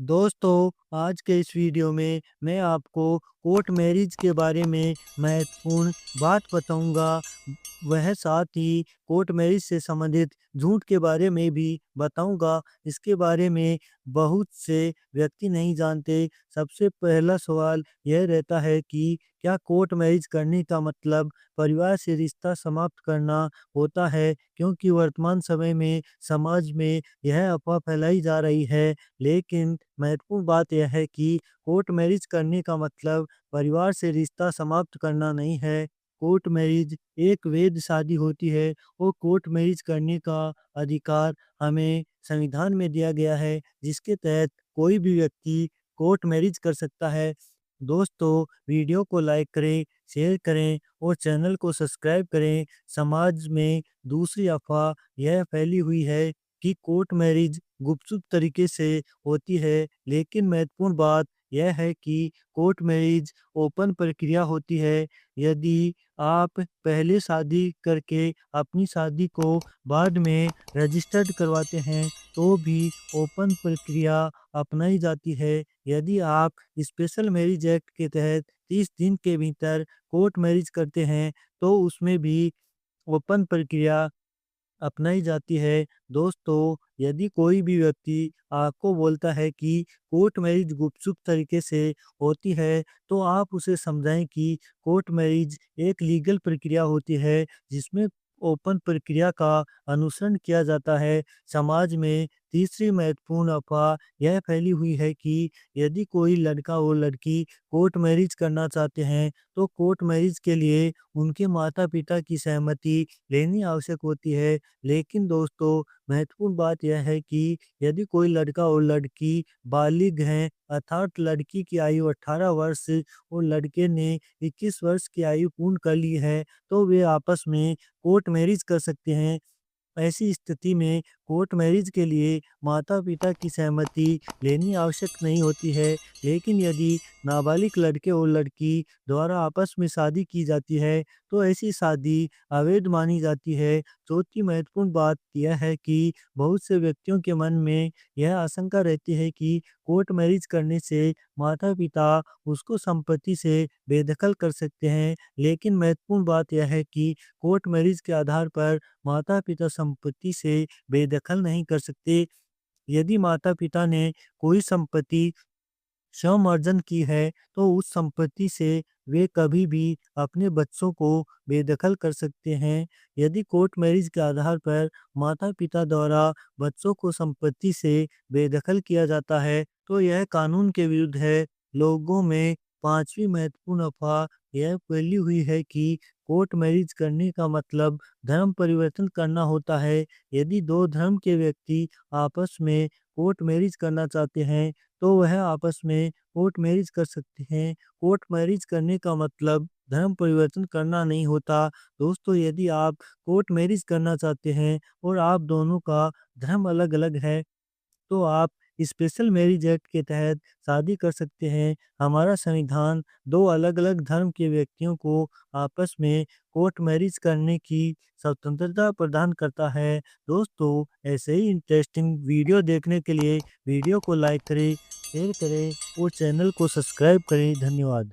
दोस्तों, आज के इस वीडियो में मैं आपको कोर्ट मैरिज के बारे में महत्वपूर्ण बात बताऊंगा। वह साथ ही कोर्ट मैरिज से संबंधित झूठ के बारे में भी बताऊंगा। इसके बारे में बहुत से व्यक्ति नहीं जानते। सबसे पहला सवाल यह रहता है कि क्या कोर्ट मैरिज करने का मतलब परिवार से रिश्ता समाप्त करना होता है? क्योंकि वर्तमान समय में समाज में यह अफवाह फैलाई जा रही है। लेकिन महत्वपूर्ण बात यह है कि कोर्ट मैरिज करने का मतलब परिवार से रिश्ता समाप्त करना नहीं है। कोर्ट मैरिज एक वैध शादी होती है और कोर्ट मैरिज करने का अधिकार हमें संविधान में दिया गया है, जिसके तहत कोई भी व्यक्ति कोर्ट मैरिज कर सकता है। दोस्तों, वीडियो को लाइक करें, शेयर करें और चैनल को सब्सक्राइब करें। समाज में दूसरी अफवाह यह फैली हुई है कि कोर्ट मैरिज गुपचुप तरीके से होती है, लेकिन महत्वपूर्ण बात यह है कि कोर्ट मैरिज ओपन प्रक्रिया होती है। यदि आप पहले शादी करके अपनी शादी को बाद में रजिस्टर्ड करवाते हैं, तो भी ओपन प्रक्रिया अपनाई जाती है। यदि आप स्पेशल मैरिज एक्ट के तहत 30 दिन के भीतर कोर्ट मैरिज करते हैं, तो उसमें भी ओपन प्रक्रिया अपनाई जाती है। दोस्तों, यदि कोई भी व्यक्ति आपको बोलता है कि कोर्ट मैरिज गुपचुप तरीके से होती है, तो आप उसे समझाएं कि कोर्ट मैरिज एक लीगल प्रक्रिया होती है, जिसमें ओपन प्रक्रिया का अनुसरण किया जाता है। समाज में तीसरी महत्वपूर्ण अफवाह यह फैली हुई है कि यदि कोई लड़का और लड़की कोर्ट मैरिज करना चाहते हैं, तो कोर्ट मैरिज के लिए उनके माता-पिता की सहमति लेनी आवश्यक होती है। लेकिन दोस्तों, महत्वपूर्ण बात यह है कि यदि कोई लड़का और लड़की बालिग हैं, अर्थात लड़की की आयु 18 वर्ष और लड़के ने 21 वर्ष की आयु पूर्ण कर ली है, तो वे आपस में कोर्ट मैरिज कर सकते हैं। ऐसी स्थिति में कोर्ट मैरिज के लिए माता-पिता की सहमति लेनी आवश्यक नहीं होती है। लेकिन यदि नाबालिग लड़के और लड़की द्वारा आपस में शादी की जाती है, तो ऐसी शादी अवैध मानी जाती है। चौथी महत्वपूर्ण बात यह है कि बहुत से व्यक्तियों के मन में यह आशंका रहती है कि कोर्ट मैरिज करने से माता-पिता उसको संपत्ति से बेदखल कर सकते हैं। लेकिन महत्वपूर्ण बात यह है कि कोर्ट मैरिज के आधार पर माता-पिता संपत्ति से बेदखल नहीं कर सकते। यदि माता-पिता ने कोई संपत्ति स्वअर्जन की है, तो उस संपत्ति से वे कभी भी अपने बच्चों को बेदखल कर सकते हैं। यदि कोर्ट मैरिज के आधार पर माता-पिता द्वारा बच्चों को संपत्ति से बेदखल किया जाता है, तो यह कानून के विरुद्ध है। लोगों में पांचवी महत्वपूर्ण अफवाह यह फैली हुई है कि कोर्ट मैरिज करने का मतलब धर्म परिवर्तन करना होता है। यदि दो धर्म के व्यक्ति आपस में कोर्ट मैरिज करना चाहते हैं, तो वह आपस में कोर्ट मैरिज कर सकते हैं। कोर्ट मैरिज करने का मतलब धर्म परिवर्तन करना नहीं होता। दोस्तों, यदि आप कोर्ट मैरिज करना चाहते हैं और आप दोनों का धर्म अलग-अलग है, तो आप स्पेशल मैरिज एक्ट के तहत शादी कर सकते हैं। हमारा संविधान दो अलग-अलग धर्म के व्यक्तियों को आपस में कोर्ट मैरिज करने की स्वतंत्रता प्रदान करता है। दोस्तों, ऐसे ही इंटरेस्टिंग वीडियो देखने के लिए वीडियो को लाइक करें, शेयर करें और चैनल को सब्सक्राइब करें। धन्यवाद।